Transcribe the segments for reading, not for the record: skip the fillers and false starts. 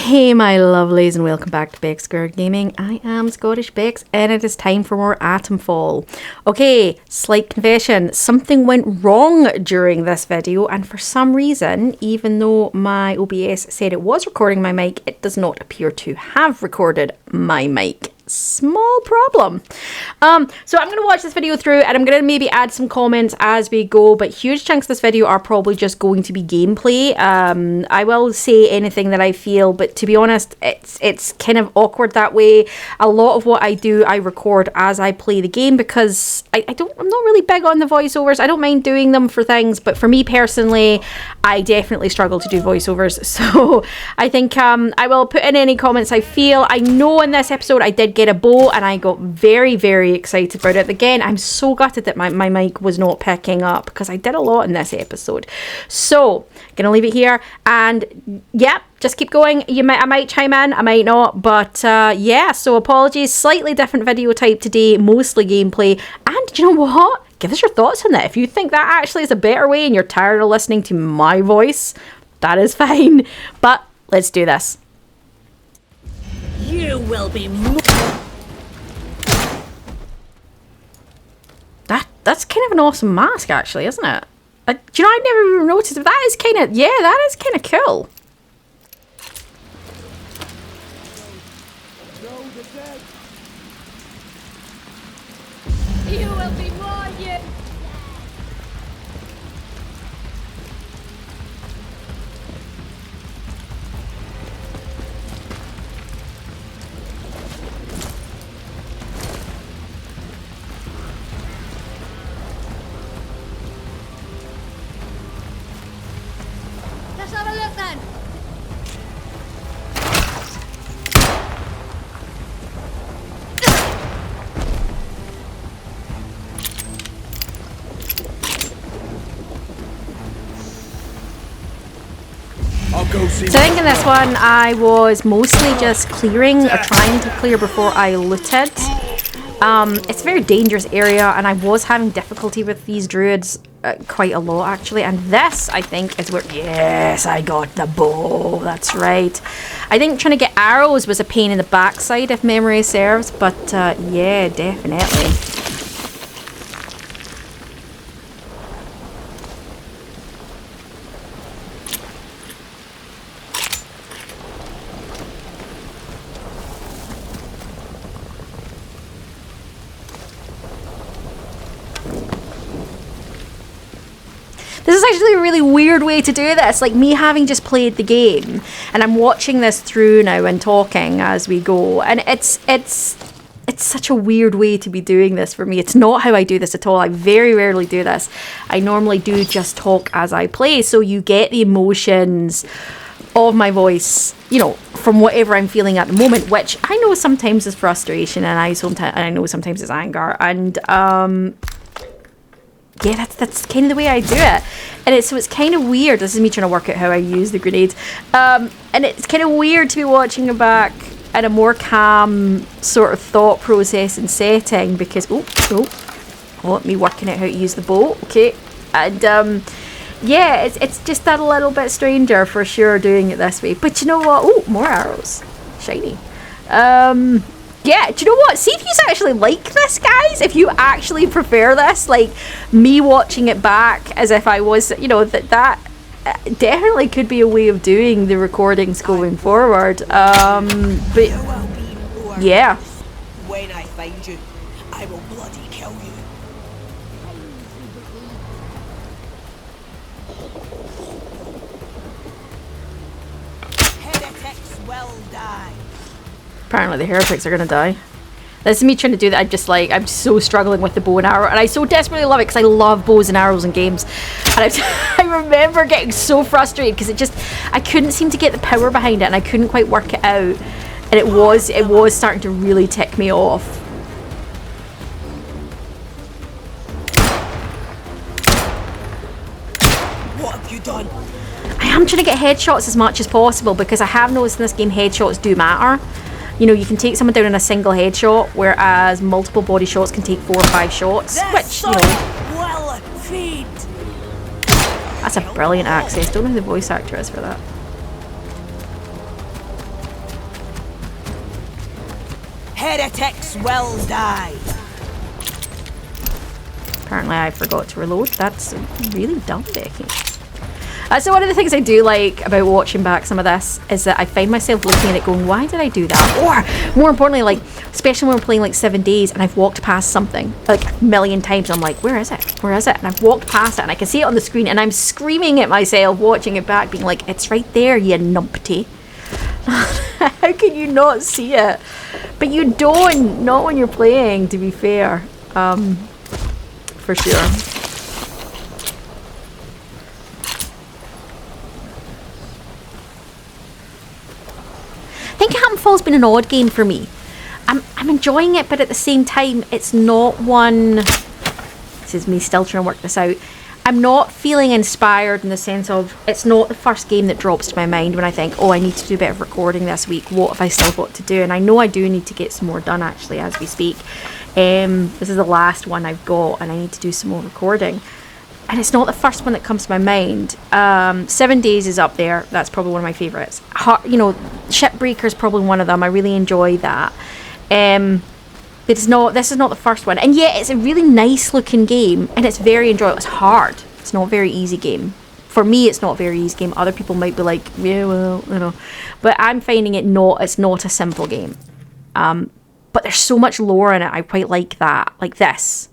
Hey my lovelies and welcome back to Bex Square Gaming. I am Scottish Bex and it is time for more Atomfall. Okay, slight confession, something went wrong during this video and for some reason, even though my OBS said it was recording my mic, it does not appear to have recorded my mic. Small problem. So I'm going to watch this video through and I'm going to maybe add some comments as we go, but huge chunks of this video are probably just going to be gameplay. I will say anything that I feel, but to be honest, it's kind of awkward that way. A lot of what I do, I record as I play the game because I'm not really big on the voiceovers. I don't mind doing them for things, but for me personally, I definitely struggle to do voiceovers. So I think I will put in any comments I feel. I know in this episode I did get a bow and I got very, very excited about it. Again, I'm so gutted that my mic was not picking up because I did a lot in this episode. So, gonna leave it here and yeah, just keep going. I might chime in, I might not, but yeah, so apologies. Slightly different video type today, mostly gameplay. And you know what? Give us your thoughts on that. If you think that actually is a better way and you're tired of listening to my voice, that is fine. But let's do this. You will be That's kind of an awesome mask, actually, isn't it? Do you know, I never even noticed. That is kind of, yeah, that is kind of cool. You will be warrior. Let's have a look then. So I think in this one I was mostly just clearing or trying to clear before I looted. It's a very dangerous area and I was having difficulty with these druids quite a lot actually, and this I think is where, yes, I got the bow, that's right. I think trying to get arrows was a pain in the backside if memory serves, but yeah, definitely. This is actually a really weird way to do this, like me having just played the game and I'm watching this through now and talking as we go, and it's such a weird way to be doing this for me. It's not how I do this at all. I very rarely do this. I normally do just talk as I play, so you get the emotions of my voice, you know, from whatever I'm feeling at the moment, which I know sometimes is frustration and I know sometimes it's anger, and yeah, that's kind of the way I do it. And so it's kind of weird. This is me trying to work out how I use the grenades. And it's kind of weird to be watching it back in a more calm sort of thought process and setting because, me working out how to use the bow. Okay. And yeah, it's just that a little bit stranger for sure doing it this way. But you know what? Oh, more arrows. Shiny. Yeah, do you know what? See if you actually like this, guys. If you actually prefer this, like me watching it back as if I was, you know, that definitely could be a way of doing the recordings going forward. But yeah. When I find you, I will bloody kill you. Heretics will die. Apparently the heretics are gonna die. This is me trying to do that. I'm so struggling with the bow and arrow, and I so desperately love it because I love bows and arrows in games. And I remember getting so frustrated because I couldn't seem to get the power behind it, and I couldn't quite work it out. And it was starting to really tick me off. What have you done? I am trying to get headshots as much as possible because I have noticed in this game headshots do matter. You know, you can take someone down in a single headshot, whereas multiple body shots can take 4 or 5 shots, which, you know, will feed. That's a brilliant access. Don't know who the voice actor is for that. heretics will die. Apparently I forgot to reload. That's really dumb, Becky. So one of the things I do like about watching back some of this is that I find myself looking at it going, why did I do that? Or more importantly, like, especially when we're playing like 7 days and I've walked past something like a million times, I'm like, where is it? Where is it? And I've walked past it and I can see it on the screen and I'm screaming at myself, watching it back, being like, it's right there, you numpty. How can you not see it? But you don't, not when you're playing, to be fair. For sure. I think Atomfall's been an odd game for me. I'm enjoying it, but at the same time, it's not one... This is me still trying to work this out. I'm not feeling inspired in the sense of... It's not the first game that drops to my mind when I think, oh, I need to do a bit of recording this week. What have I still got to do? And I know I do need to get some more done, actually, as we speak. This is the last one I've got, and I need to do some more recording. And it's not the first one that comes to my mind. 7 Days is up there. That's probably one of my favourites. You know, Shipbreaker's probably one of them. I really enjoy that. This is not the first one. And yet, it's a really nice looking game. And it's very enjoyable. It's hard. It's not a very easy game. For me, it's not a very easy game. Other people might be like, yeah, well, you know. But I'm finding it's not a simple game. But there's so much lore in it. I quite like that. Like this.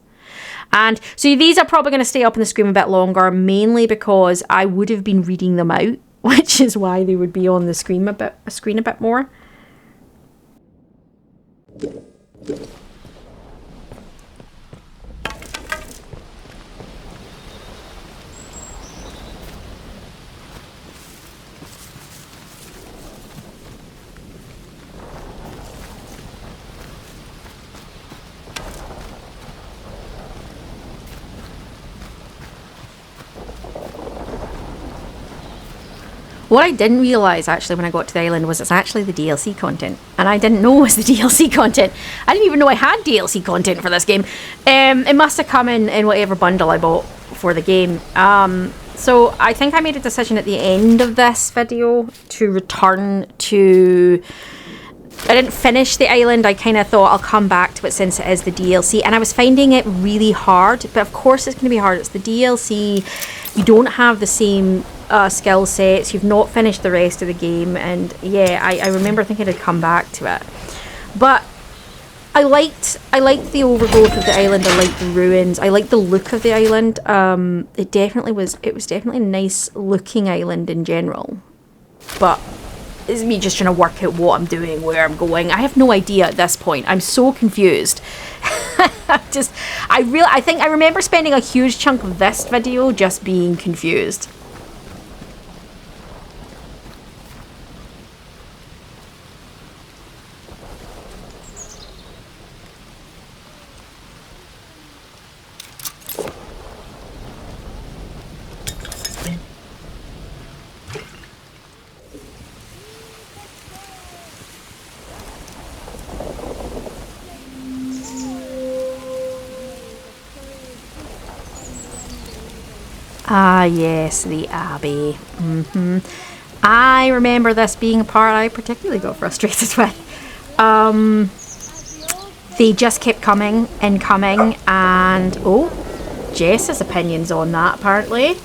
And so these are probably going to stay up on the screen a bit longer, mainly because I would have been reading them out, which is why they would be on the screen a bit more. What I didn't realise actually when I got to the island was it's actually the DLC content. And I didn't know it was the DLC content. I didn't even know I had DLC content for this game. It must have come in whatever bundle I bought for the game. So I think I made a decision at the end of this video to return to... I didn't finish the island. I kind of thought I'll come back to it since it is the DLC. And I was finding it really hard. But of course it's going to be hard. It's the DLC. You don't have the same... skill sets. You've not finished the rest of the game, and yeah, I remember thinking I'd come back to it, but I liked the overgrowth of the island. I liked the ruins. I liked the look of the island. It was definitely a nice looking island in general, but it's me just trying to work out what I'm doing, where I'm going. I have no idea at this point. I'm so confused. I think I remember spending a huge chunk of this video just being confused. Ah, yes, the abbey. I remember this being a part I particularly got frustrated with. They just kept coming and coming, and Jess's opinions on that apparently.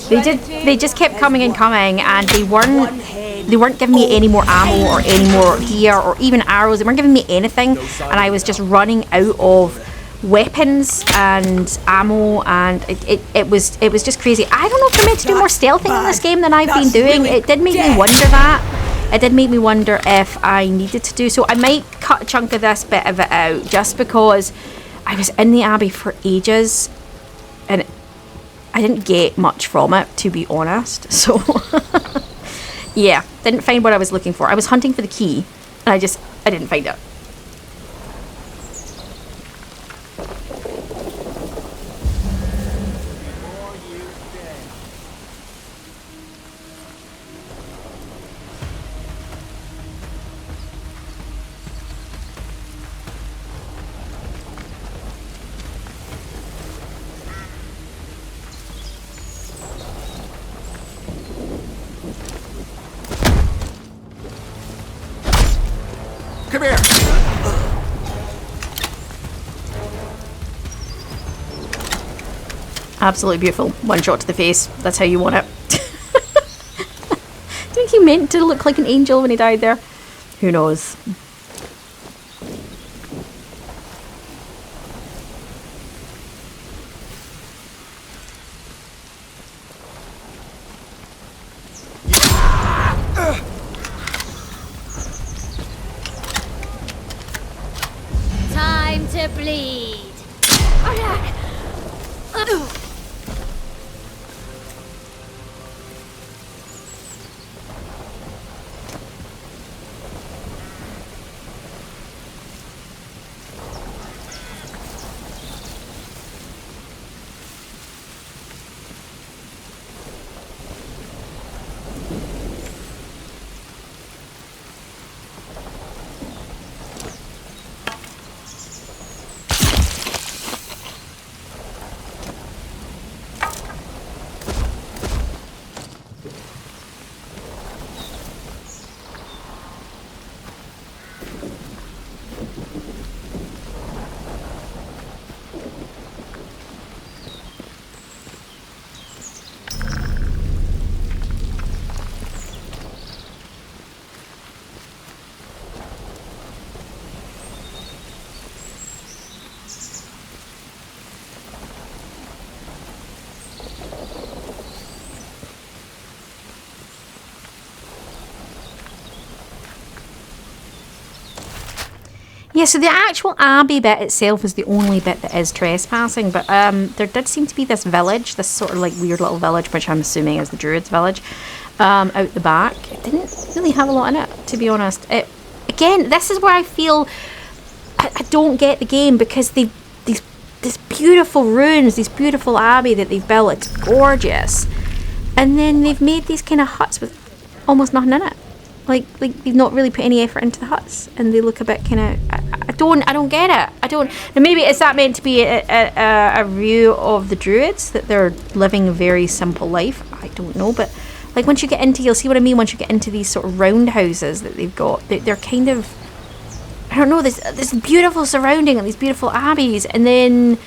They just kept coming and coming, and they weren't giving me any more ammo or any more gear or even arrows. They weren't giving me anything, and I was just running out of weapons and ammo, and it was just crazy. I don't know if they're meant to do more stealthing in this game than I've been doing. It did make me wonder that. It did make me wonder if I needed to do so. I might cut a chunk of this bit of it out just because I was in the abbey for ages and I didn't get much from it, to be honest. So yeah, didn't find what I was looking for. I was hunting for the key and I didn't find it. Come here! Absolutely beautiful. One shot to the face. That's how you want it. Do you think he meant to look like an angel when he died there? Who knows? Time to bleed. Yeah, so the actual abbey bit itself is the only bit that is trespassing, but there did seem to be this village, this sort of like weird little village, which I'm assuming is the druids village, out the back. It didn't really have a lot in it, to be honest. Again, this is where I feel I don't get the game, because these beautiful ruins, this beautiful abbey that they've built, it's gorgeous, and then they've made these kind of huts with almost nothing in it. Like they've not really put any effort into the huts, and they look a bit kind of. I don't get it. I don't. And maybe is that meant to be a view of the druids, that they're living a very simple life? I don't know, but like once you get into, you'll see what I mean. Once you get into these sort of round houses that they've got, they're kind of. I don't know. This beautiful surrounding and these beautiful abbeys, and then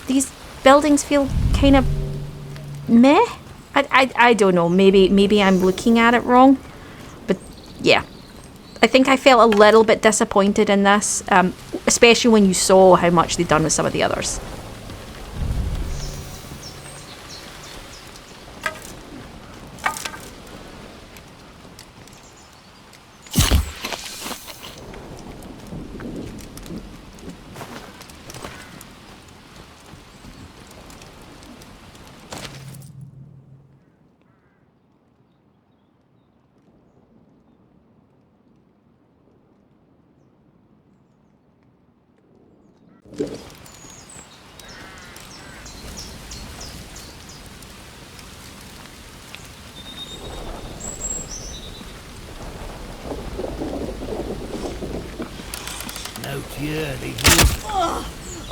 these buildings feel kind of meh. I don't know. Maybe I'm looking at it wrong. Yeah, I think I felt a little bit disappointed in this, especially when you saw how much they'd done with some of the others.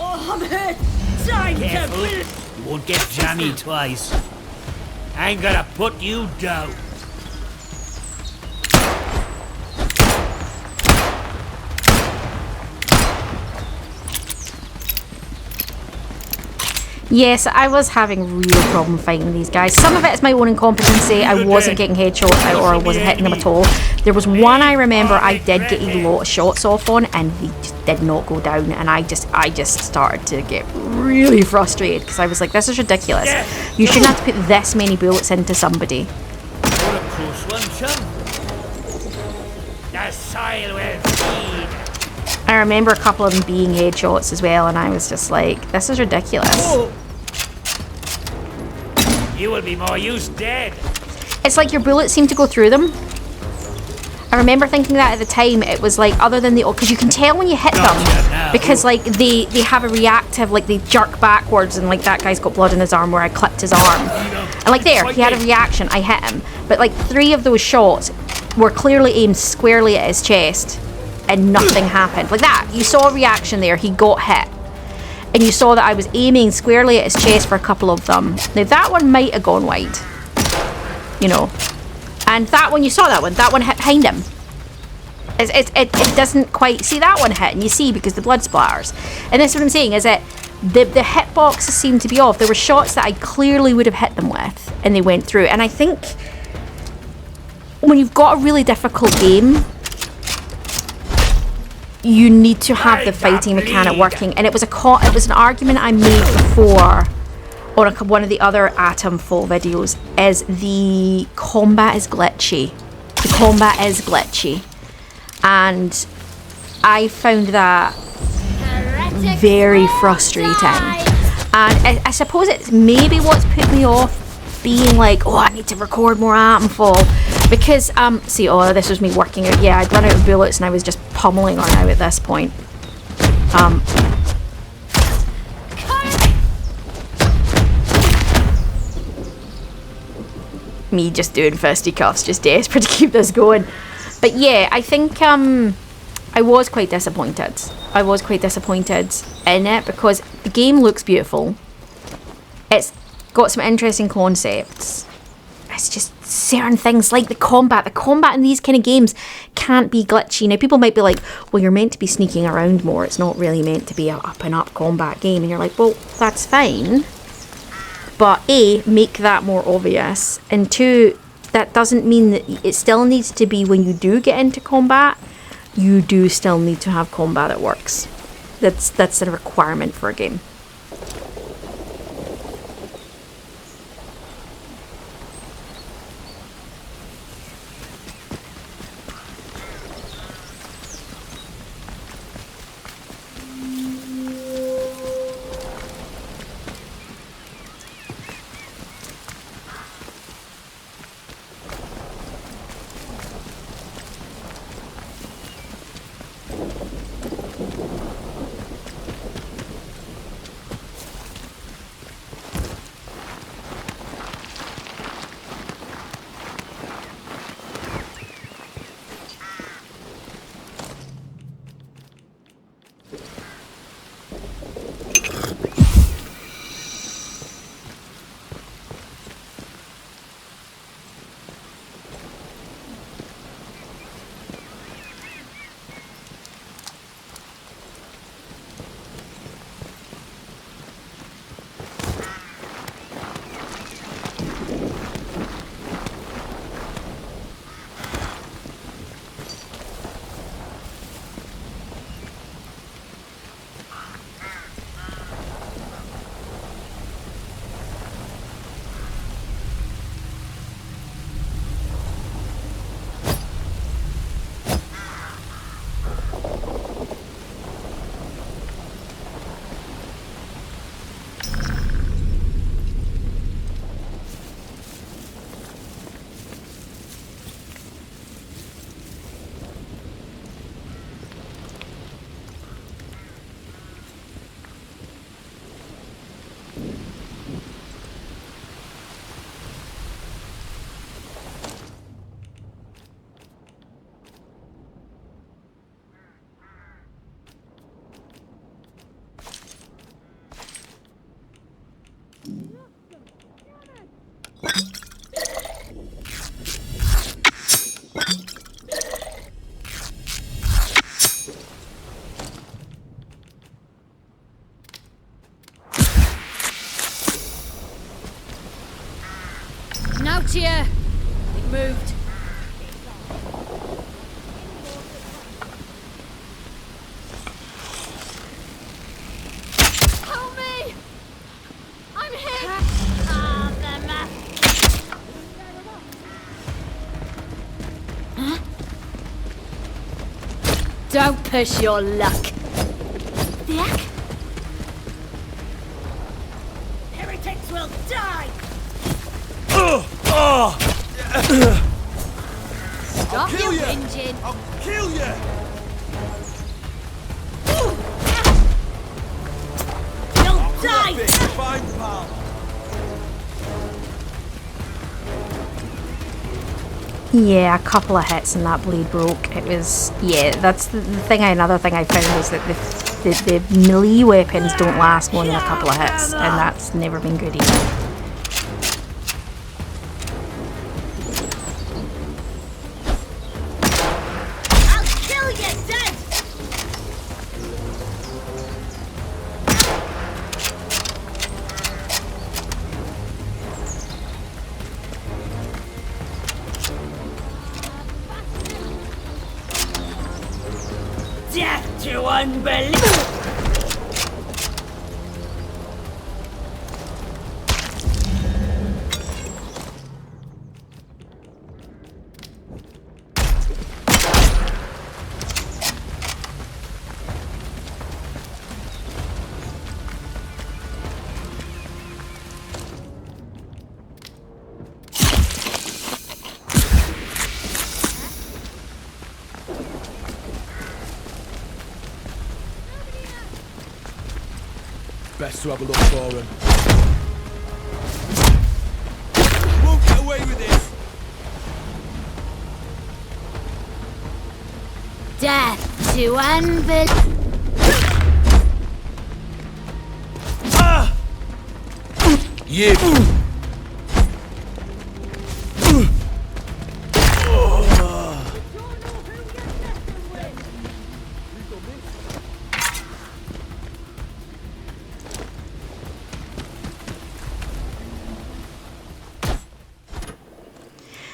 Oh, I'm hurt. Time Careful. to bleed. You won't get jammy twice. I'm gonna put you down. Yes, I was having a real problem fighting these guys. Some of it is my own incompetency. I wasn't getting headshots out, or I wasn't hitting them at all. There was one I remember I did get a lot of shots off on, and they just did not go down. And I just started to get really frustrated, because I was like, this is ridiculous. You shouldn't have to put this many bullets into somebody. You're a close one, chum. The soil will feed. I remember a couple of them being headshots as well, and I was just like, this is ridiculous. Oh. You will be more use dead. It's like your bullets seem to go through them. I remember thinking that at the time. It was like, other than the, because you can tell when you hit them, because like they have a reactive, like they jerk backwards, and like that guy's got blood in his arm where I clipped his arm, and like there he had a reaction, I hit him, but like 3 of those shots were clearly aimed squarely at his chest, and nothing happened. Like that, you saw a reaction there, he got hit, and you saw that I was aiming squarely at his chest for a couple of them. Now that one might have gone wide, you know, and that one, you saw that one hit behind him. It doesn't quite, see that one hit, and you see because the blood splatters. And that's what I'm saying, is that the hitboxes seemed to be off. There were shots that I clearly would have hit them with, and they went through. And I think when you've got a really difficult game, you need to have the fighting mechanic working. And it was an argument I made before on one of the other Atomfall videos, is the combat is glitchy. The combat is glitchy. And I found that very frustrating. And I suppose it's maybe what's put me off being like, oh, I need to record more Atomfall. Because, this was me working out. Yeah, I'd run out of bullets and I was just pummeling on now at this point. Me just doing fisticuffs, just desperate to keep this going. But yeah, I think I was quite disappointed. I was quite disappointed in it because the game looks beautiful. It's got some interesting concepts. It's just certain things like the combat. The combat in these kind of games can't be glitchy. Now, people might be like, well, you're meant to be sneaking around more. It's not really meant to be a up and up combat game. And you're like, well, that's fine. But A, make that more obvious. And 2, that doesn't mean that it still needs to be when you do get into combat, you do still need to have combat that works. That's a requirement for a game. Out here! It moved. Help me! I'm hit! Ah, the map. Huh? Don't push your luck. Yuck. Heretics will die! Stop your whinging! I'll kill you! You'll die! Big fine pal! Yeah, a couple of hits and that blade broke. It was, yeah, that's the thing. Another thing I found is that the melee weapons don't last more than a couple of hits, and that's never been good either. to unbelief. Best to have a look for him. Won't get away with this! Death to unbelief. You!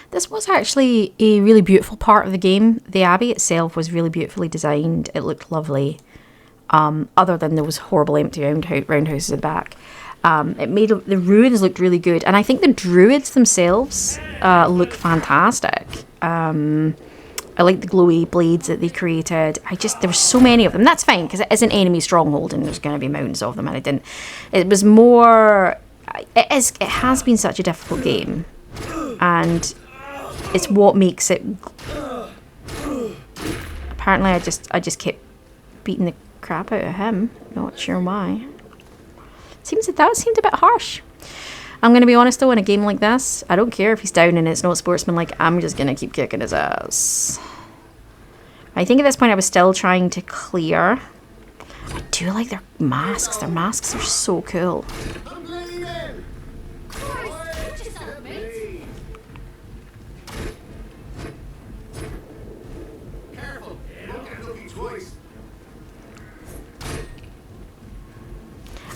This was actually a really beautiful part of the game. The abbey itself was really beautifully designed. It looked lovely. Other than those horrible empty roundhouses at the back. It made the ruins looked really good. And I think the druids themselves look fantastic. I like the glowy blades that they created. There were so many of them. That's fine, because it is an enemy stronghold and there's going to be mountains of them. And it was more, it has been such a difficult game. And it's what makes it. Apparently I just kept beating the crap out of him. Not sure why. That seemed a bit harsh. I'm going to be honest though, in a game like this, I don't care if he's down and it's not sportsmanlike. I'm just going to keep kicking his ass. I think at this point I was still trying to clear. I do like their masks. Their masks are so cool.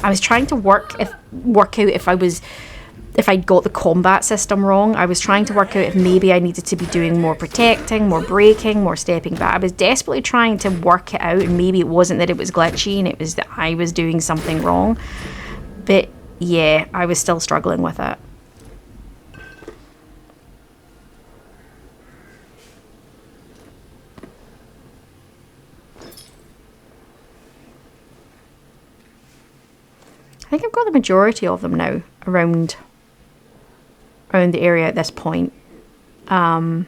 I was trying to work out if I'd got the combat system wrong. I was trying to work out if maybe I needed to be doing more protecting, more breaking, more stepping back. I was desperately trying to work it out, and maybe it wasn't that it was glitchy and it was that I was doing something wrong. But yeah, I was still struggling with it. I think I've got the majority of them now around the area at this point. Because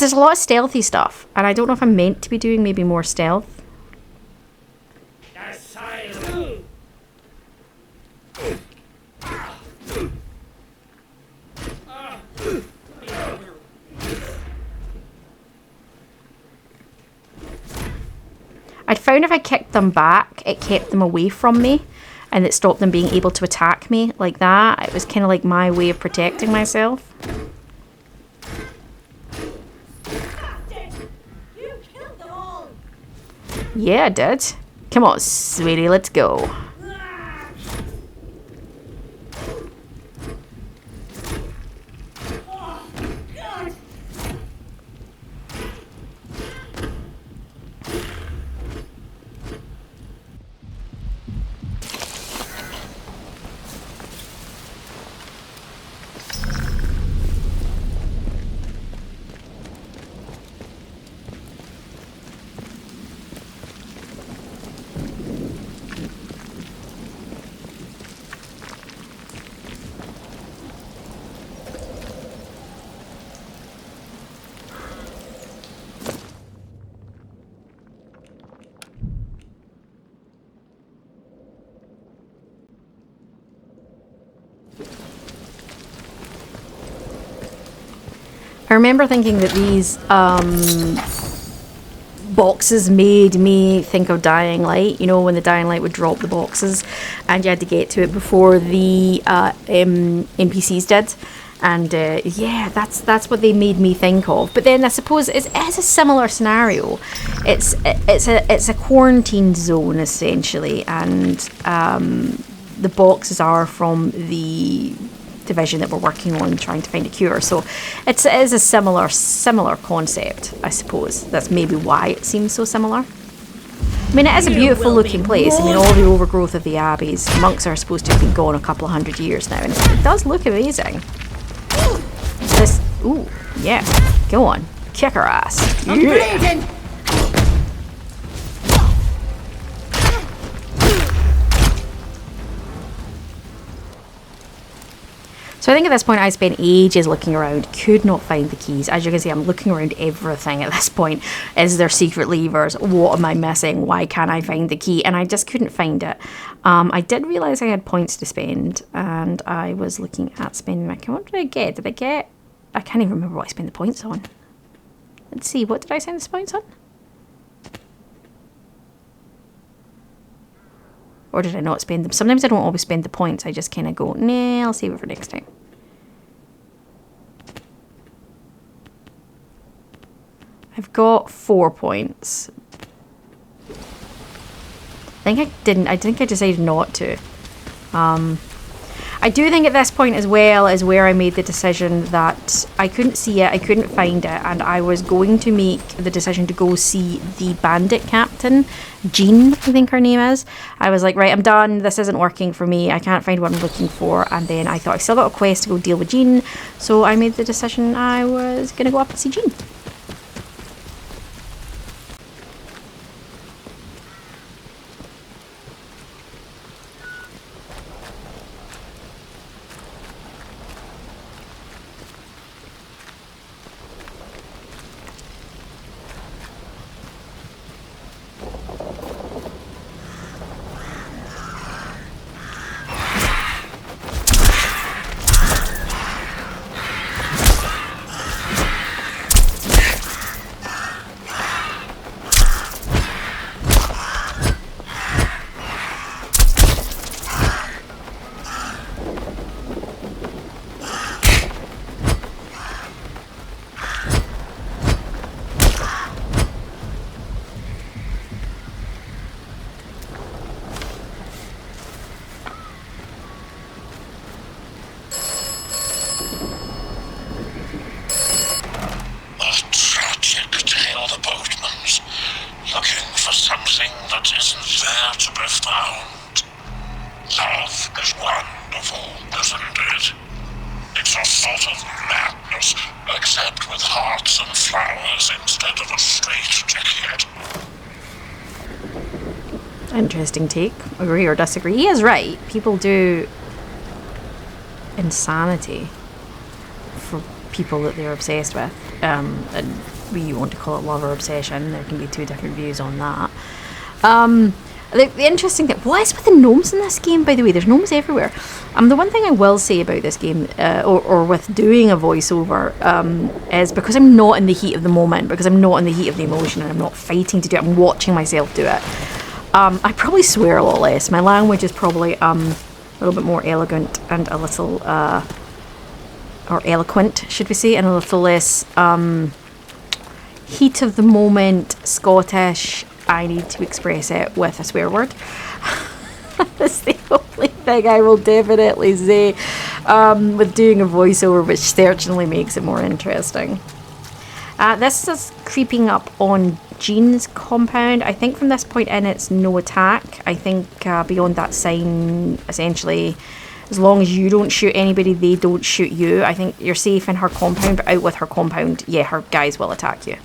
there's a lot of stealthy stuff, and I don't know if I'm meant to be doing maybe more stealth. I'd found if I kicked them back, it kept them away from me. And it stopped them being able to attack me like that. It was kind of like my way of protecting myself. You killed them all. Yeah, I did. Come on, sweetie, let's go. I remember thinking that these boxes made me think of Dying Light, you know, when the Dying Light would drop the boxes and you had to get to it before the NPCs did. And yeah, that's what they made me think of. But then I suppose it's a similar scenario. It's a quarantine zone essentially, and the boxes are from the division that we're working on trying to find a cure. So it is a similar concept, I suppose. That's maybe why it seems so similar. I mean, it is a beautiful looking place. I mean, all the overgrowth of the abbeys. Monks are supposed to have been gone a couple of 100 years now, and it does look amazing. This, ooh, yeah, go on, kick her ass. I'm bleeding. So I think at this point I spent ages looking around, could not find the keys. As you can see, I'm looking around everything at this point. Is there secret levers? What am I missing? Why can't I find the key? And I just couldn't find it. I did realise I had points to spend, and I was looking at spending my... What did I get? Did I get... I can't even remember what I spent the points on. Let's see, what did I spend the points on? Or did I not spend them? Sometimes I don't always spend the points. I just kind of go, nah, I'll save it for next time. I've got 4 points. I think I decided not to. I do think at this point as well is where I made the decision that I couldn't see it, I couldn't find it, and I was going to make the decision to go see the bandit captain, Jean, I think her name is. I was like, right, I'm done, this isn't working for me, I can't find what I'm looking for, and then I thought I still got a quest to go deal with Jean, so I made the decision I was going to go up and see Jean. Interesting take. Agree or disagree? He is right. People do insanity for people that they're obsessed with. And we want to call it love or obsession. There can be two different views on that. The interesting thing, what is with the gnomes in this game, by the way? There's gnomes everywhere. The one thing I will say about this game, or with doing a voiceover, is because I'm not in the heat of the moment, because I'm not in the heat of the emotion, and I'm not fighting to do it, I'm watching myself do it. I probably swear a lot less. My language is probably a little bit more elegant and a little, or eloquent, should we say, and a little less heat of the moment, Scottish. I need to express it with a swear word. That's the only thing I will definitely say with doing a voiceover, which certainly makes it more interesting. This is creeping up on Jean's compound. I think from this point in it's no attack. I think beyond that sign, essentially, as long as you don't shoot anybody, they don't shoot you. I think you're safe in her compound, but out with her compound, yeah, her guys will attack you.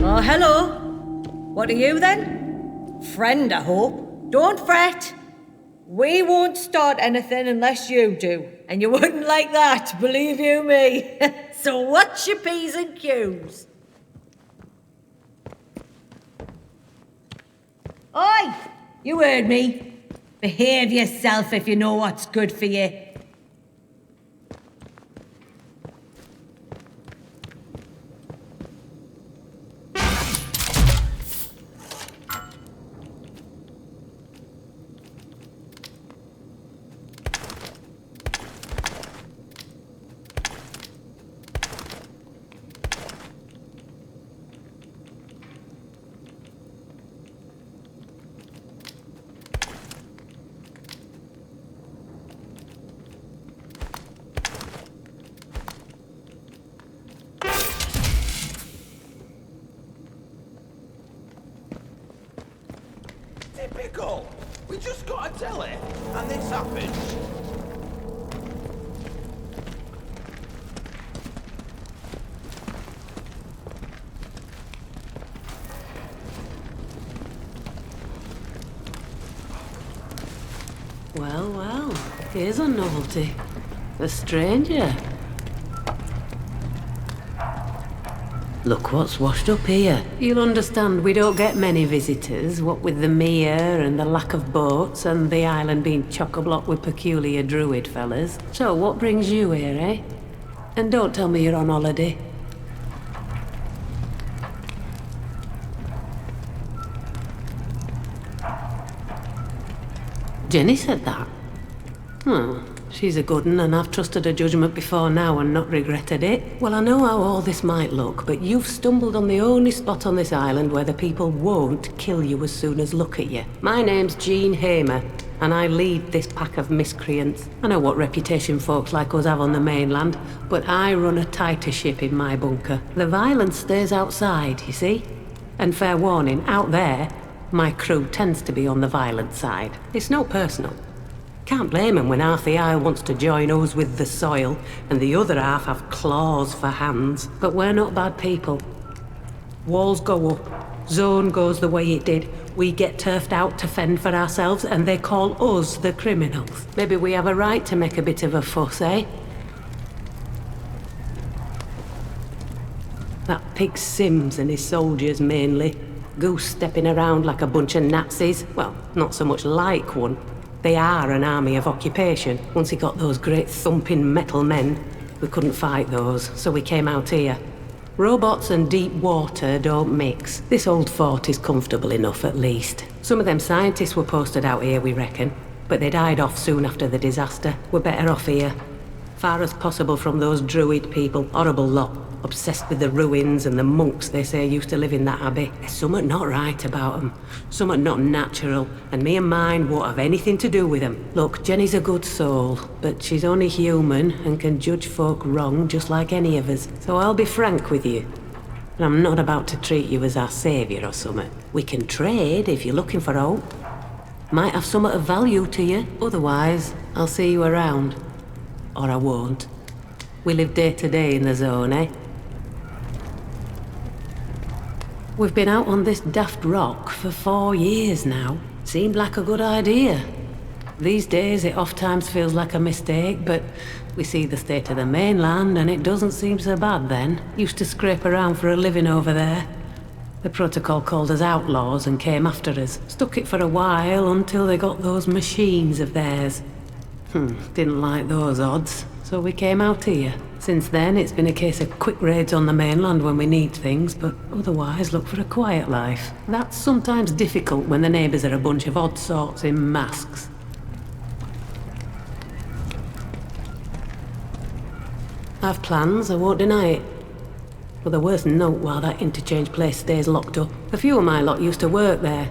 Oh, hello. What are you then? Friend, I hope. Don't fret. We won't start anything unless you do. And you wouldn't like that, believe you me. So what's your P's and Q's? Oi! You heard me. Behave yourself if you know what's good for you. Typical! We just got to tell it, and this happens. Well, well, here's a novelty. A stranger. Look what's washed up here. You'll understand we don't get many visitors, what with the mere and the lack of boats and the island being chock-a-block with peculiar druid fellas. So what brings you here, eh? And don't tell me you're on holiday. Jenny said that. She's a good 'un, and I've trusted her judgment before now and not regretted it. Well, I know how all this might look, but you've stumbled on the only spot on this island where the people won't kill you as soon as look at you. My name's Jean Hamer, and I lead this pack of miscreants. I know what reputation folks like us have on the mainland, but I run a tighter ship in my bunker. The violence stays outside, you see? And fair warning, out there, my crew tends to be on the violent side. It's no personal. Can't blame 'em when half the isle wants to join us with the soil, and the other half have claws for hands. But we're not bad people. Walls go up, zone goes the way it did, we get turfed out to fend for ourselves, and they call us the criminals. Maybe we have a right to make a bit of a fuss, eh? That pig Sims and his soldiers mainly. Goose stepping around like a bunch of Nazis. Well, not so much like one. They are an army of occupation. Once he got those great thumping metal men, we couldn't fight those, so we came out here. Robots and deep water don't mix. This old fort is comfortable enough, at least. Some of them scientists were posted out here, we reckon, but they died off soon after the disaster. We're better off here. Far as possible from those druid people. Horrible lot. Obsessed with the ruins and the monks they say used to live in that abbey. There's something not right about them. Something not natural, and me and mine won't have anything to do with them. Look, Jenny's a good soul, but she's only human and can judge folk wrong just like any of us. So I'll be frank with you. And I'm not about to treat you as our saviour or something. We can trade if you're looking for hope. Might have something of value to you. Otherwise, I'll see you around. Or I won't. We live day to day in the zone, eh? We've been out on this daft rock for 4 years now. Seemed like a good idea. These days it oft-times feels like a mistake, but we see the state of the mainland and it doesn't seem so bad then. Used to scrape around for a living over there. The protocol called us outlaws and came after us. Stuck it for a while until they got those machines of theirs. Didn't like those odds, so we came out here. Since then, it's been a case of quick raids on the mainland when we need things, but otherwise look for a quiet life. That's sometimes difficult when the neighbours are a bunch of odd sorts in masks. I've plans, I won't deny it. But the worst note while that interchange place stays locked up. A few of my lot used to work there.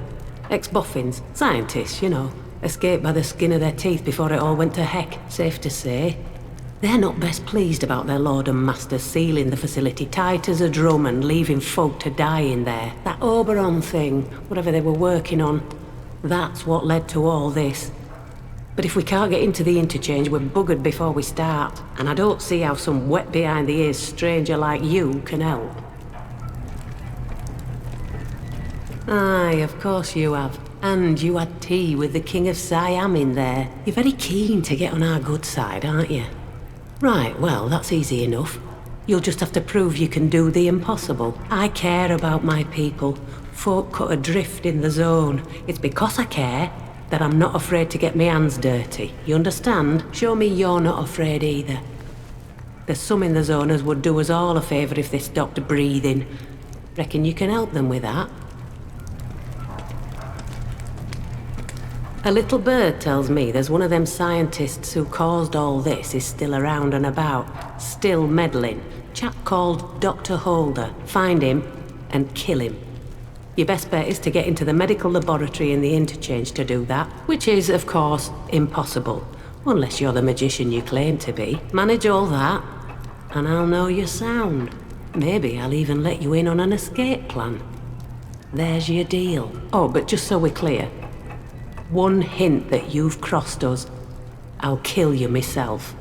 Ex-boffins, scientists, you know. Escaped by the skin of their teeth before it all went to heck, safe to say. They're not best pleased about their lord and master sealing the facility tight as a drum and leaving folk to die in there. That Oberon thing, whatever they were working on, that's what led to all this. But if we can't get into the interchange, we're buggered before we start. And I don't see how some wet behind the ears stranger like you can help. Aye, of course you have. And you had tea with the King of Siam in there. You're very keen to get on our good side, aren't you? Right, well, that's easy enough. You'll just have to prove you can do the impossible. I care about my people. Folk cut adrift in the zone. It's because I care that I'm not afraid to get my hands dirty. You understand? Show me you're not afraid either. There's some in the zone as would do us all a favour if they stopped breathing. Reckon you can help them with that? A little bird tells me there's one of them scientists who caused all this is still around and about, still meddling. Chap called Dr. Holder. Find him and kill him. Your best bet is to get into the medical laboratory in the interchange to do that, which is, of course, impossible. Unless you're the magician you claim to be. Manage all that, and I'll know you're sound. Maybe I'll even let you in on an escape plan. There's your deal. Oh, but just so we're clear, one hint that you've crossed us, I'll kill you myself.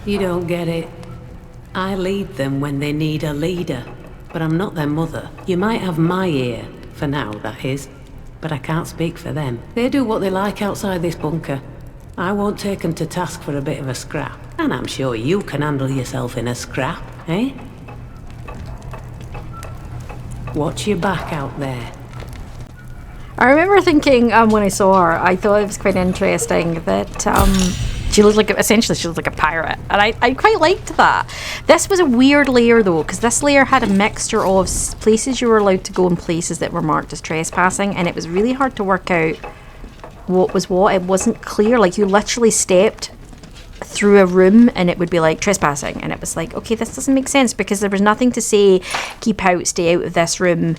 You don't get it. I lead them when they need a leader, but I'm not their mother. You might have my ear, for now, that is, but I can't speak for them. They do what they like outside this bunker. I won't take them to task for a bit of a scrap, and I'm sure you can handle yourself in a scrap, eh? Watch your back out there. I remember thinking when I saw her, I thought it was quite interesting that she looked like, essentially she looked like a pirate, and I quite liked that. This was a weird layer though, because this layer had a mixture of places you were allowed to go and places that were marked as trespassing, and it was really hard to work out what was what. It wasn't clear. Like, you literally stepped through a room and it would be like trespassing, and it was like, okay, this doesn't make sense because there was nothing to say keep out, stay out of this room.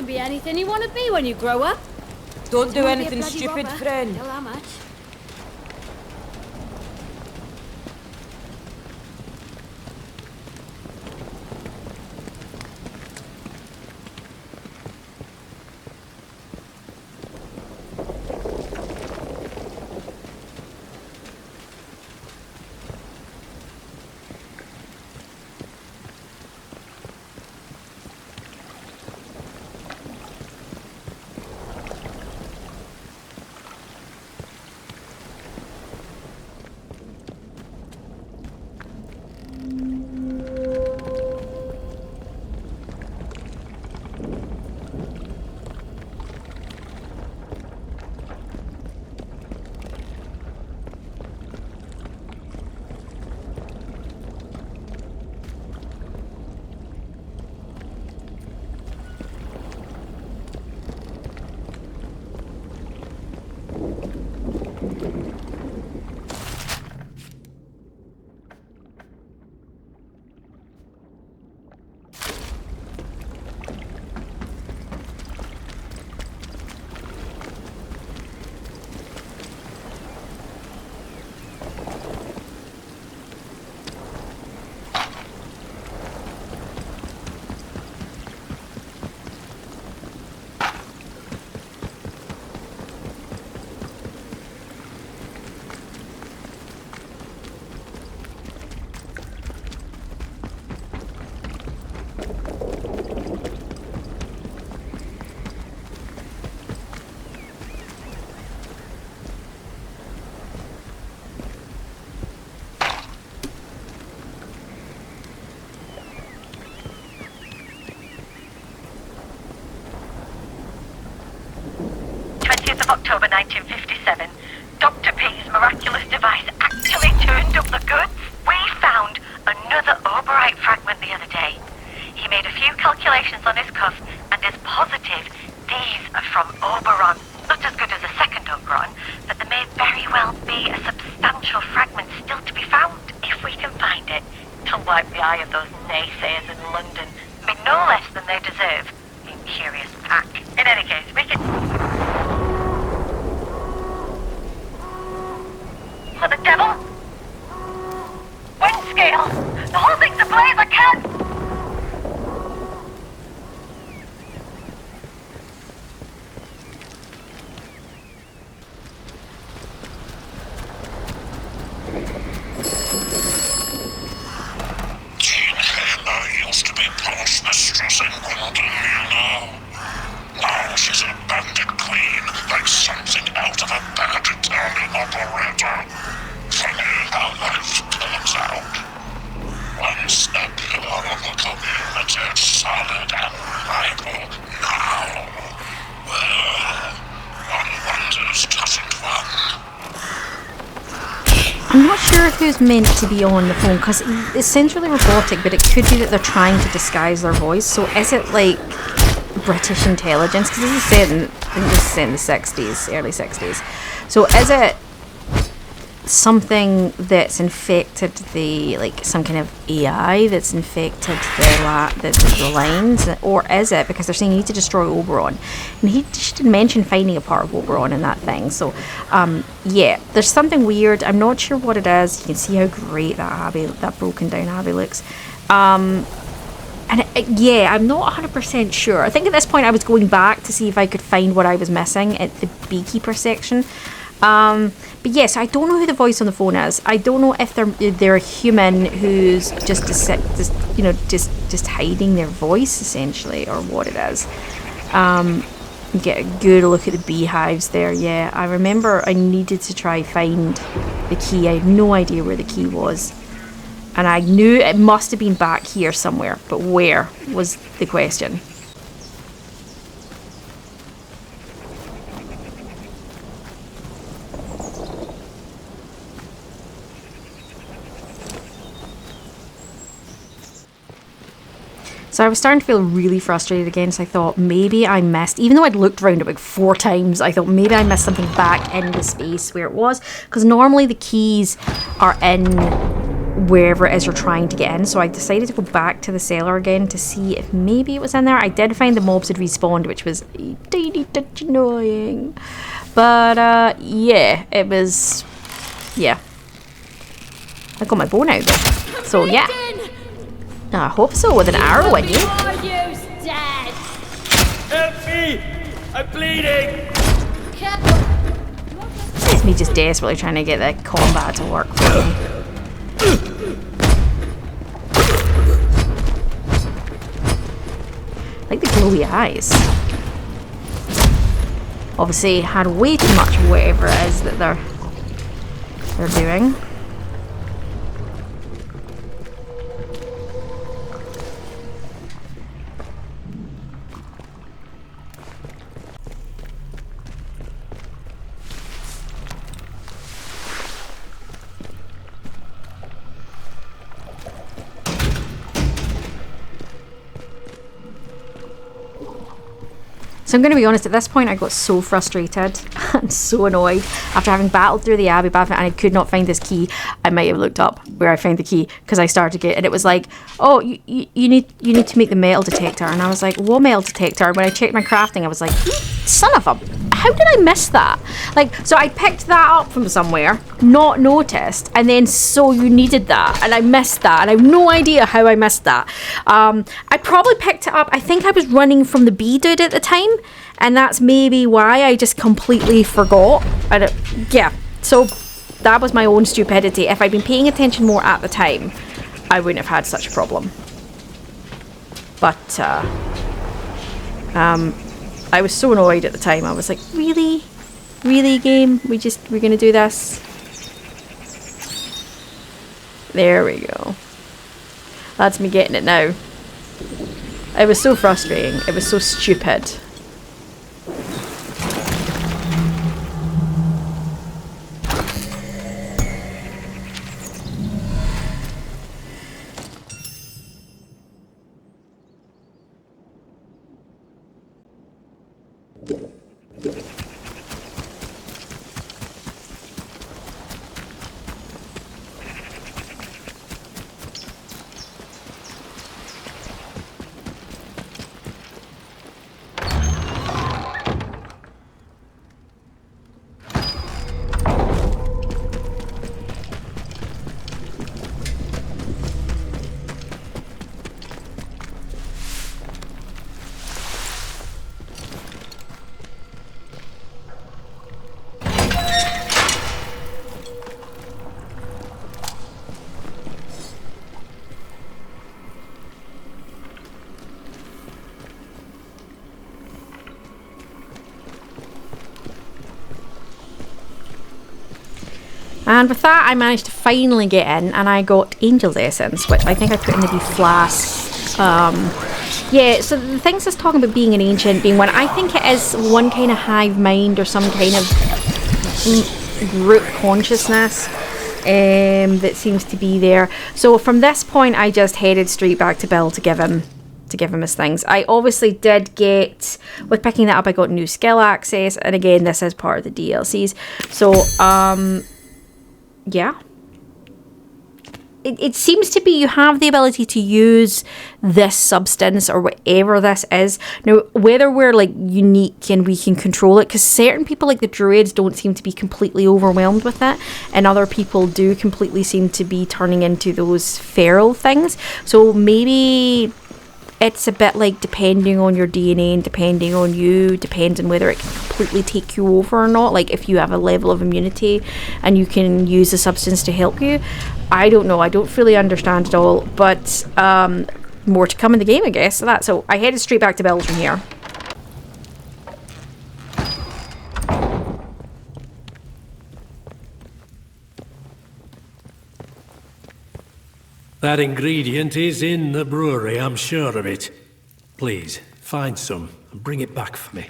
Be anything you want to be when you grow up. Don't do Won't be a anything bloody stupid, robber. friend. Tell how much. October 1957, Dr. P's miraculous device actually turned up the goods. We found another oberite fragment the other day. He made a few calculations on his cuff and is positive these are from Oberon. Not as good as a second Oberon, but there may very well be a substantial fragment still to be found. If we can find it, it'll wipe the eye of those naysayers in London. Be no less than they deserve. You curious pack. In any case, we can... For the devil? scales. The whole thing's ablaze, I can't... Used to be postmistress in London, you know. Now she's a bandit queen, like something out of a bad Italian operetta. Funny how life turns out. Once a pillar of the community, solid and reliable. Now, well, one wonders, doesn't one? I'm not sure who's meant to be on the phone because it's essentially robotic, but it could be that they're trying to disguise their voice. So is it like British intelligence? Because this is set in the 60s, early 60s. So is it something that's infected like some kind of AI that's infected the lines, or is it because they're saying you need to destroy Oberon? And he did mention finding a part of Oberon in that thing. So yeah, there's something weird. I'm not sure what it is. You can see how great that broken down abbey looks. Yeah, I'm not 100% sure. I think at this point I was going back to see if I could find what I was missing at the beekeeper section. But yes, I don't know who the voice on the phone is. I don't know if they're a human who's just hiding their voice essentially, or what it is. Get a good look at the beehives there. Yeah, I remember I needed to try find the key. I had no idea where the key was, and I knew it must have been back here somewhere, but where was the question. So I was starting to feel really frustrated again, so I thought maybe I missed, even though I'd looked around about 4 times, I thought maybe I missed something back in the space where it was, because normally the keys are in wherever it is you're trying to get in. So I decided to go back to the cellar again to see if maybe it was in there. I did find the mobs had respawned, which was a tiny touch annoying. But yeah, it was, yeah. I got my bow now though, so yeah. I hope so, with an arrow in you. Dead. Help me! I'm bleeding! It's me just desperately trying to get the combat to work for me. I like the glowy eyes. Obviously had way too much of whatever it is that they're doing. So I'm going to be honest, at this point I got so frustrated and so annoyed after having battled through the abbey and I could not find this key. I might have looked up where I found the key because I started to get, and it was like, oh, you need to make the metal detector, and I was like, what metal detector? And when I checked my crafting, I was like, son of a, how did I miss that? Like, so I picked that up from somewhere, not noticed, and then so you needed that, and I missed that, and I have no idea how I missed that. I probably picked it up, I think I was running from the bee dude at the time, and that's maybe why I just completely forgot. Yeah, so that was my own stupidity. If I'd been paying attention more at the time, I wouldn't have had such a problem. But I was so annoyed at the time. I was like, really? Really, game? We're gonna do this? There we go. That's me getting it now. It was so frustrating. It was so stupid. And with that, I managed to finally get in, and I got Angel's Essence, which I think I put in the wee flask. Yeah, so the things that's talking about being an ancient, being one, I think it is one kind of hive mind or some kind of group consciousness that seems to be there. So from this point, I just headed straight back to Bill to give him his things. I obviously did get, with picking that up, I got new skill access, and again, this is part of the DLCs. So, yeah. It seems to be you have the ability to use this substance or whatever this is. Now, whether we're like unique and we can control it, because certain people like the druids don't seem to be completely overwhelmed with it, and other people do completely seem to be turning into those feral things. So maybe it's a bit like depending on your DNA and depending on you, depends on whether it can completely take you over or not. Like if you have a level of immunity and you can use the substance to help you. I don't know. I don't fully understand it all, but more to come in the game, I guess. So I headed straight back to Belgium here. That ingredient is in the brewery, I'm sure of it. Please, find some and bring it back for me.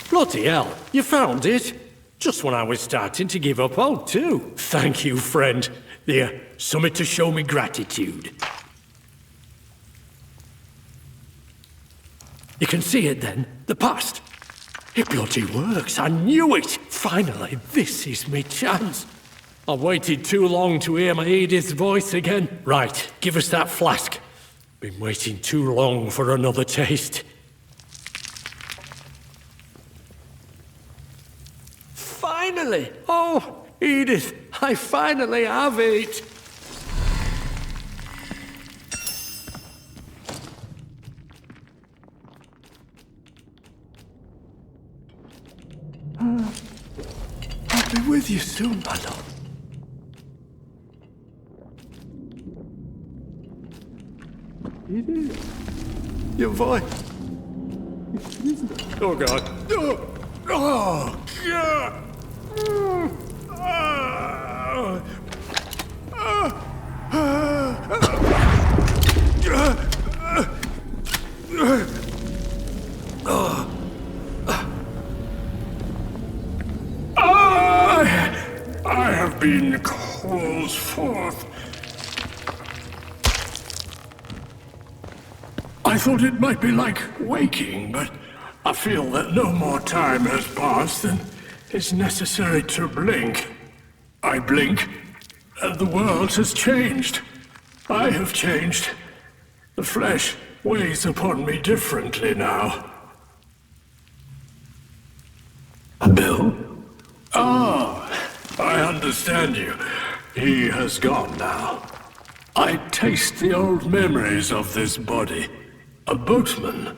Bloody hell, you found it? Just when I was starting to give up hope too. Thank you, friend. There, something to show me gratitude. You can see it then, the past. It bloody works, I knew it! Finally, this is me chance. I waited too long to hear my Edith's voice again. Right, give us that flask. Been waiting too long for another taste. Finally! Oh, Edith, I finally have it! I'll be with you soon, my love. Edith, your voice. Oh, God. Oh, God! I have been called forth. I thought it might be like waking, but I feel that no more time has passed than is necessary to blink. I blink, and the world has changed. I have changed. The flesh weighs upon me differently now. Bill? Ah, I understand you. He has gone now. I taste the old memories of this body. A boatman.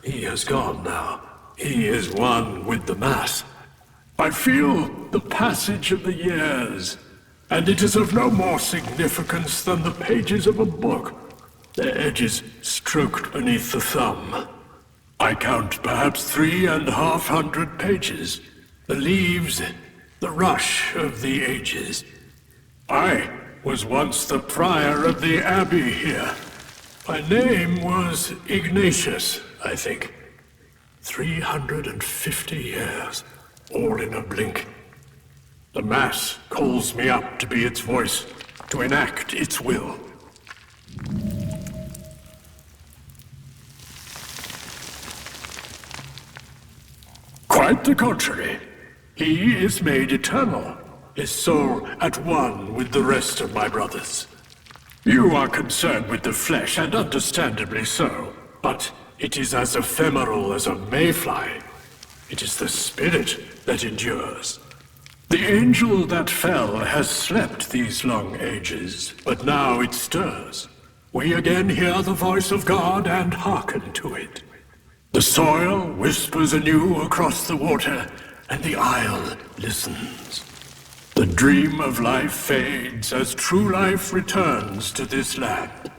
He has gone now. He is one with the mass. I feel the passage of the years, and it is of no more significance than the pages of a book, their edges stroked beneath the thumb. I count perhaps 350 pages, the leaves, the rush of the ages. I was once the prior of the abbey here. My name was Ignatius, I think. 350 years. All in a blink. The Mass calls me up to be its voice, to enact its will. Quite the contrary. He is made eternal, his soul at one with the rest of my brothers. You are concerned with the flesh, and understandably so, but it is as ephemeral as a mayfly. It is the spirit that endures. The angel that fell has slept these long ages, but now it stirs. We again hear the voice of God and hearken to it. The soil whispers anew across the water, and the isle listens. The dream of life fades as true life returns to this land.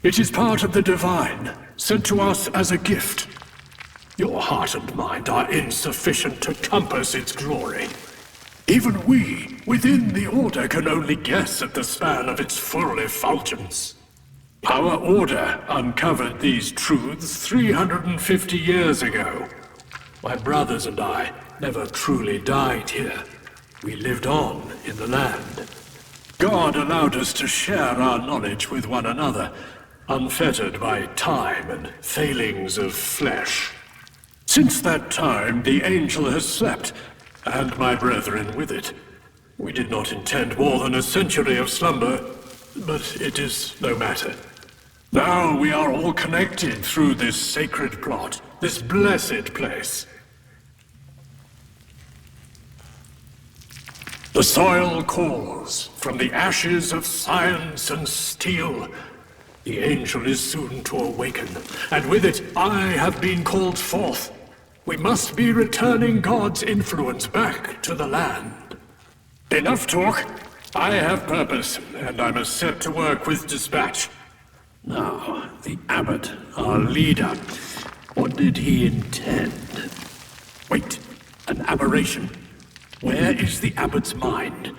It is part of the divine, sent to us as a gift. Your heart and mind are insufficient to compass its glory. Even we, within the Order, can only guess at the span of its full effulgence. Our Order uncovered these truths 350 years ago. My brothers and I never truly died here. We lived on in the land. God allowed us to share our knowledge with one another, unfettered by time and failings of flesh. Since that time, the angel has slept, and my brethren with it. We did not intend more than a century of slumber, but it is no matter. Now we are all connected through this sacred plot, this blessed place. The soil calls from the ashes of science and steel. The angel is soon to awaken, and with it I have been called forth. We must be returning God's influence back to the land. Enough talk. I have purpose, and I must set to work with dispatch. Now, the abbot, our leader, what did he intend? Wait, an aberration. Where is the abbot's mind?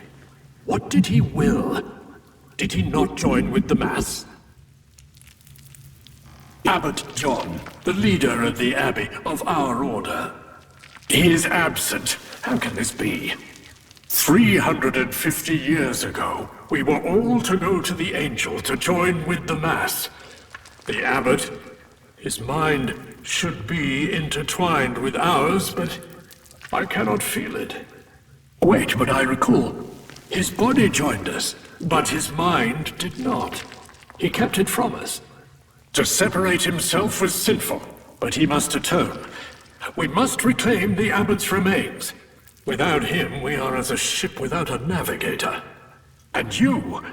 What did he will? Did he not join with the mass? Abbot John, the leader of the abbey of our order. He is absent. How can this be? 350 years ago, we were all to go to the angel to join with the mass. The abbot, his mind should be intertwined with ours, but I cannot feel it. Wait, but I recall. His body joined us, but his mind did not. He kept it from us. To separate himself was sinful, but he must atone. We must reclaim the abbot's remains. Without him, we are as a ship without a navigator. And you,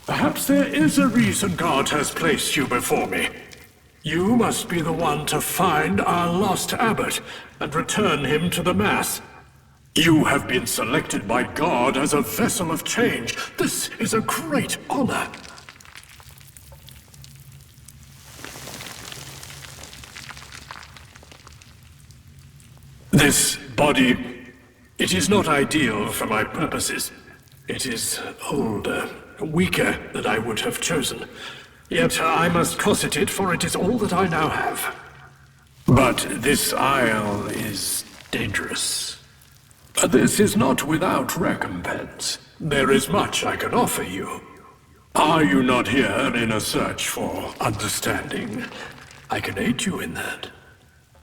perhaps there is a reason God has placed you before me. You must be the one to find our lost abbot and return him to the mass. You have been selected by God as a vessel of change. This is a great honor. This body, it is not ideal for my purposes. It is older, weaker than I would have chosen. Yet I must cosset it, for it is all that I now have. But this isle is dangerous. This is not without recompense. There is much I can offer you. Are you not here in a search for understanding? I can aid you in that.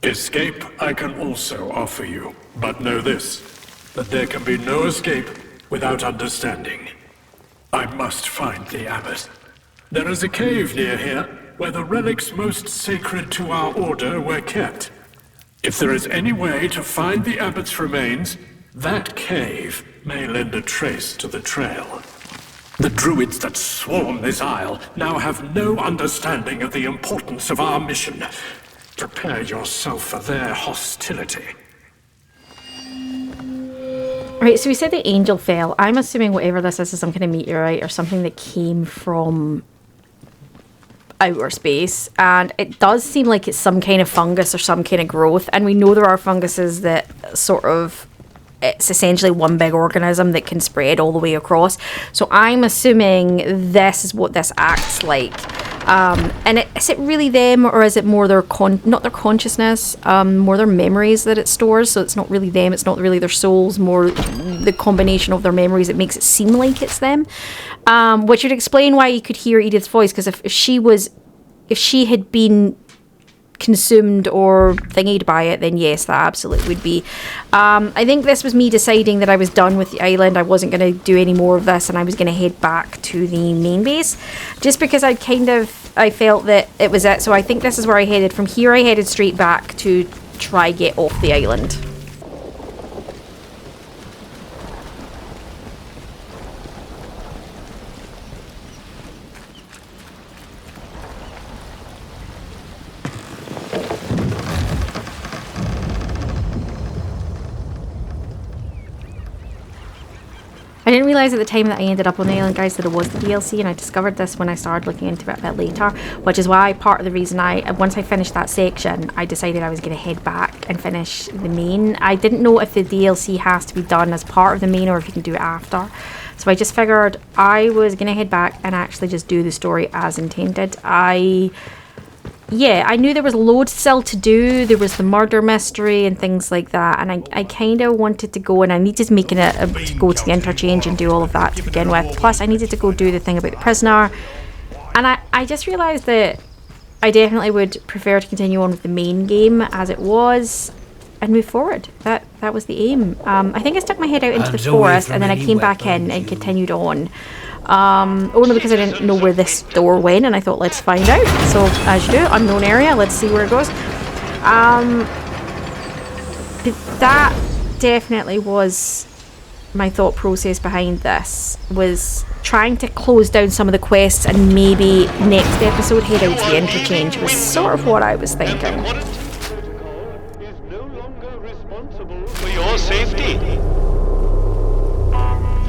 Escape I can also offer you, but know this, that there can be no escape without understanding. I must find the abbot. There is a cave near here, where the relics most sacred to our order were kept. If there is any way to find the abbot's remains, that cave may lend a trace to the trail. The druids that swarm this isle now have no understanding of the importance of our mission. Prepare yourself for their hostility. Right, so we said the angel fell. I'm assuming whatever this is some kind of meteorite or something that came from outer space. And it does seem like it's some kind of fungus or some kind of growth. And we know there are funguses that sort of... It's essentially one big organism that can spread all the way across. So I'm assuming this is what this acts like. And is it really them, or is it more their not their consciousness, more their memories that it stores? So it's not really them, it's not really their souls, more the combination of their memories that makes it seem like it's them. Which would explain why you could hear Edith's voice, because if she had been consumed or thingied by it, then yes, that absolutely would be. I think this was me deciding that I was done with the island. I wasn't going to do any more of this, and I was going to head back to the main base, just because I felt that it was it. So I think this is where I headed. From here I headed straight back to try get off the island. I didn't realise at the time that I ended up on the island, guys, that it was the DLC, and I discovered this when I started looking into it a bit later, which is why part of the reason once I finished that section, I decided I was going to head back and finish the main. I didn't know if the DLC has to be done as part of the main or if you can do it after. So I just figured I was going to head back and actually just do the story as intended. Yeah, I knew there was loads still to do. There was the murder mystery and things like that, and I kind of wanted to go, and I needed to make it to go to the interchange and do all of that to begin with. Plus, I needed to go do the thing about the prisoner, and I just realised that I definitely would prefer to continue on with the main game as it was and move forward. That was the aim. I think I stuck my head out into the forest, and then I came back in and continued on. Only because I didn't know where this door went, and I thought, let's find out. So as you do, unknown area, let's see where it goes. That definitely was my thought process behind this, was trying to close down some of the quests and maybe next episode head out to the interchange was sort of what I was thinking. Is no longer responsible for your safety.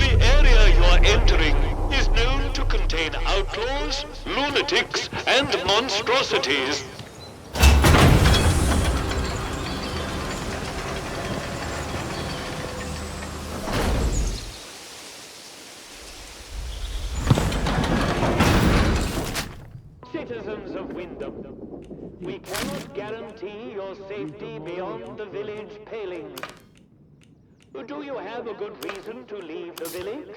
The area you are entering is known to contain outlaws, lunatics, and monstrosities. Citizens of Wyndham, we cannot guarantee your safety beyond the village palings. Do you have a good reason to leave the village?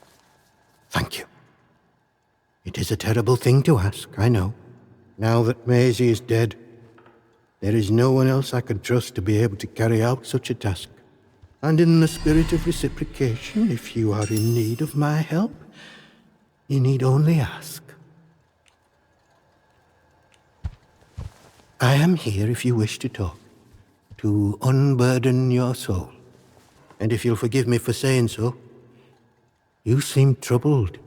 Thank you. It is a terrible thing to ask, I know. Now that Maisie is dead, there is no one else I can trust to be able to carry out such a task. And in the spirit of reciprocation, if you are in need of my help, you need only ask. I am here if you wish to talk, to unburden your soul. And if you'll forgive me for saying so, you seem troubled.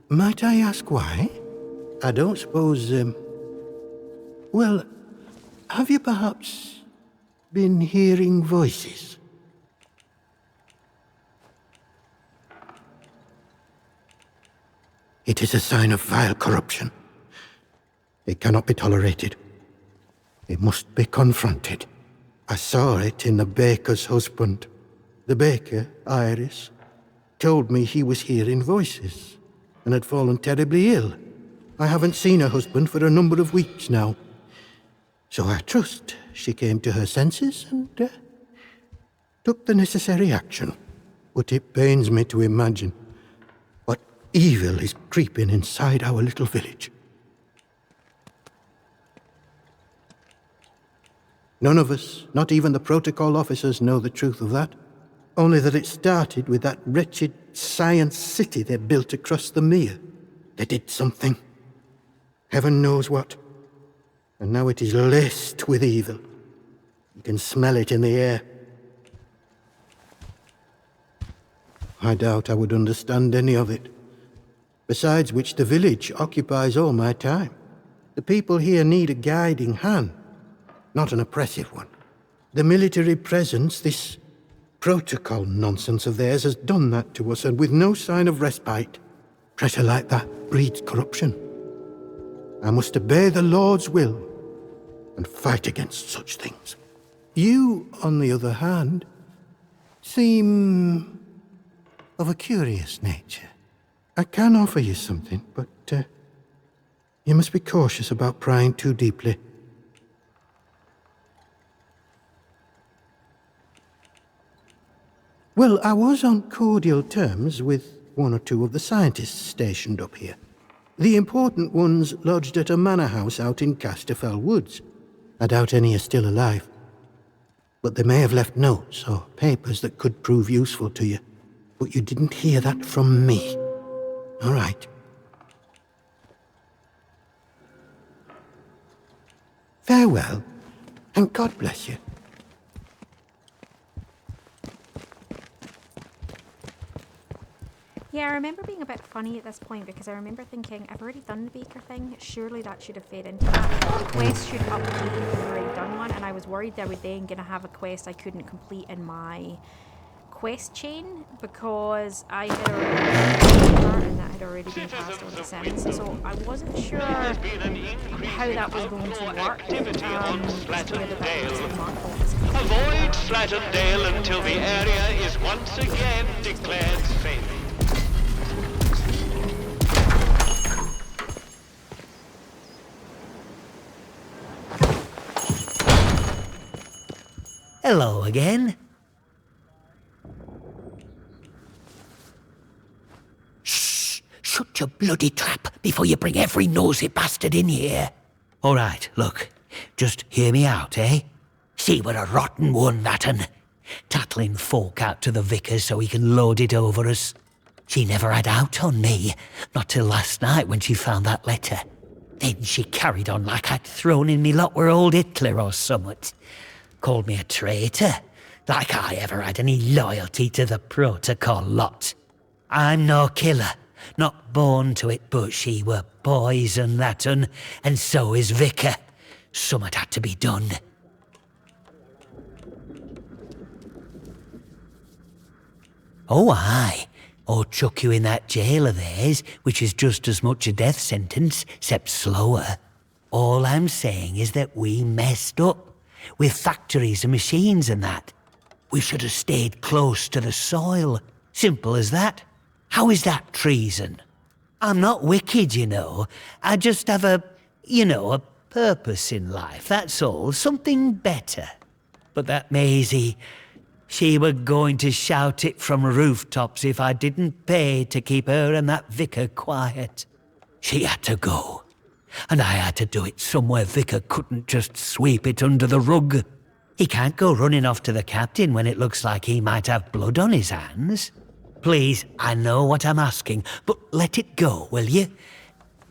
Might I ask why? I don't suppose, well, have you perhaps been hearing voices? It is a sign of vile corruption. It cannot be tolerated. It must be confronted. I saw it in the baker's husband. The baker, Iris, told me he was hearing voices and had fallen terribly ill. I haven't seen her husband for a number of weeks now. So I trust she came to her senses and took the necessary action. But it pains me to imagine what evil is creeping inside our little village. None of us, not even the protocol officers, know the truth of that. Only that it started with that wretched science city they built across the mere. They did something. Heaven knows what. And now it is laced with evil. You can smell it in the air. I doubt I would understand any of it. Besides which, the village occupies all my time. The people here need a guiding hand, not an oppressive one. The military presence, this protocol nonsense of theirs, has done that to us, and with no sign of respite. Pressure like that breeds corruption. I must obey the Lord's will and fight against such things. You, on the other hand, seem of a curious nature. I can offer you something, but you must be cautious about prying too deeply. Well, I was on cordial terms with one or two of the scientists stationed up here. The important ones lodged at a manor house out in Casterfell Woods. I doubt any are still alive. But they may have left notes or papers that could prove useful to you. But you didn't hear that from me. All right. Farewell, and God bless you. Yeah, I remember being a bit funny at this point because I remember thinking, I've already done the baker thing, surely that should have fed into that. The quest should update if I've already done one, and I was worried that I was then going to have a quest I couldn't complete in my quest chain because I had already and that had already been passed on to Sims, so I wasn't sure how that was going to work. Avoid Slatton Dale until the area is once again declared safe. Hello again. Shh! Shut your bloody trap before you bring every nosy bastard in here. All right, look. Just hear me out, eh? See, we're a rotten one, that un. Tattling folk out to the vicar's so he can load it over us. She never had out on me, not till last night when she found that letter. Then she carried on like I'd thrown in me lot were old Hitler or summat. Called me a traitor, like I ever had any loyalty to the protocol lot. I'm no killer, not born to it, but she were poison, that un, and so is Vicar. Summat had to be done. Oh, aye. Or chuck you in that jail of theirs, which is just as much a death sentence, except slower. All I'm saying is that we messed up, with factories and machines and that. We should have stayed close to the soil. Simple as that. How is that treason? I'm not wicked, you know. I just have a purpose in life, that's all. Something better. But that Maisie, She were going to shout it from rooftops if I didn't pay to keep her and that vicar quiet. She had to go, and I had to do it somewhere vicar couldn't just sweep it under the rug. He can't go running off to the captain when it looks like he might have blood on his hands. Please, I know what I'm asking, but let it go, will you?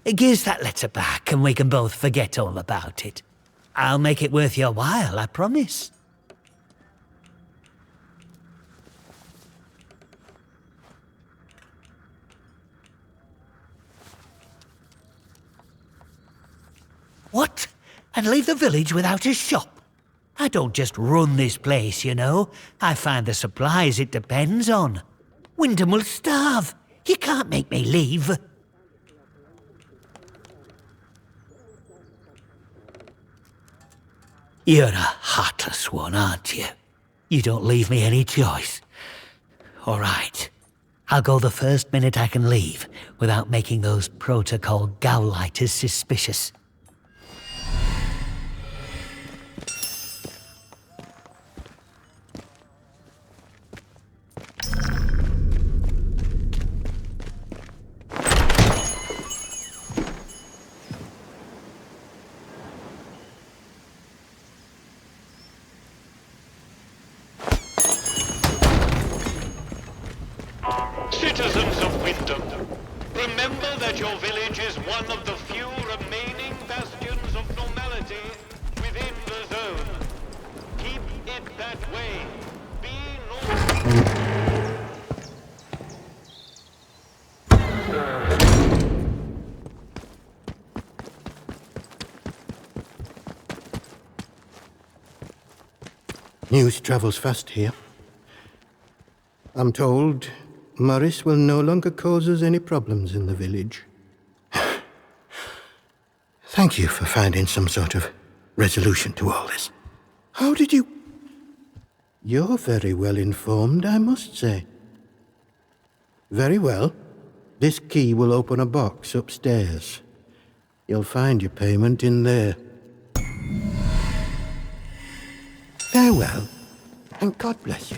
Give us that letter back and we can both forget all about it. I'll make it worth your while, I promise. What? And leave the village without a shop? I don't just run this place, you know. I find the supplies it depends on. Wyndham will starve. You can't make me leave. You're a heartless one, aren't you? You don't leave me any choice. All right. I'll go the first minute I can leave, without making those protocol gowlighters suspicious. Citizens of Wyndham, remember that your village is one of the few remaining bastions of normality within the zone. Keep it that way. Be News travels fast here. I'm told Maurice will no longer cause us any problems in the village. Thank you for finding some sort of resolution to all this. How did you... You're very well informed, I must say. Very well. This key will open a box upstairs. You'll find your payment in there. Farewell, and God bless you.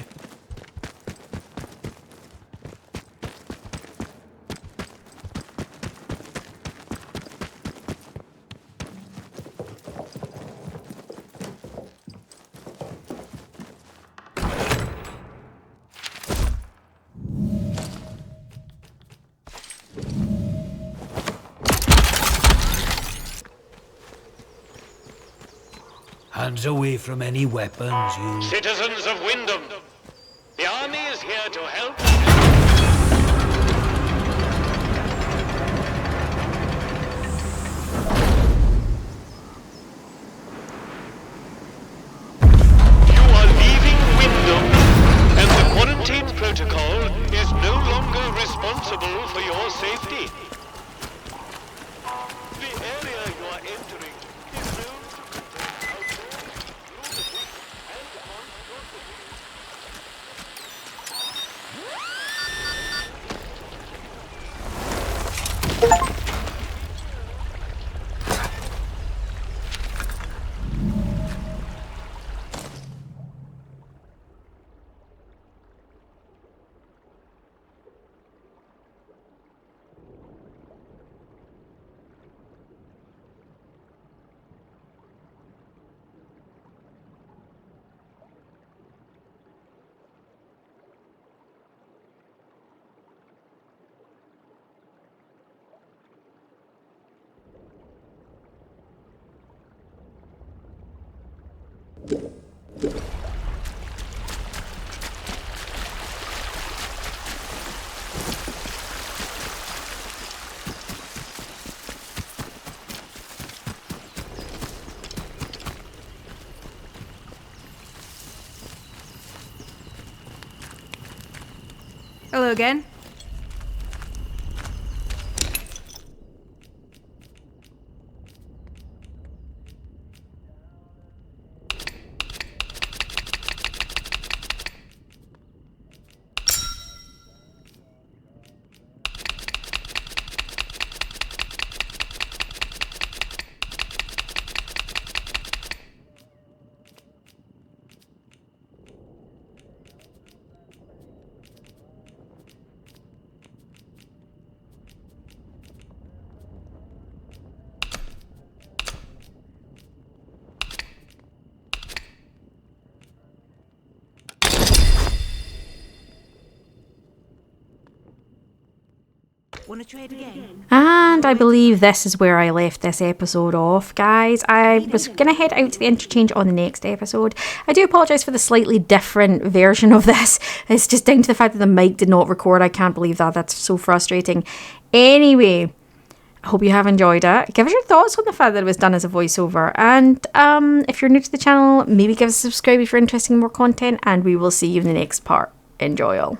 Hands away from any weapons, you... Citizens of Wyndham, the army is here to help. You are leaving Wyndham, and the quarantine protocol is no longer responsible for your safety. The area you are entering is known to Hello again. Wanna trade again? And I believe this is where I left this episode off, guys. I was going to head out to the interchange on the next episode. I do apologise for the slightly different version of this. It's just down to the fact that the mic did not record. I can't believe that. That's so frustrating. Anyway, I hope you have enjoyed it. Give us your thoughts on the fact that it was done as a voiceover. And if you're new to the channel, maybe give us a subscribe if you're interested in more content. And we will see you in the next part. Enjoy all.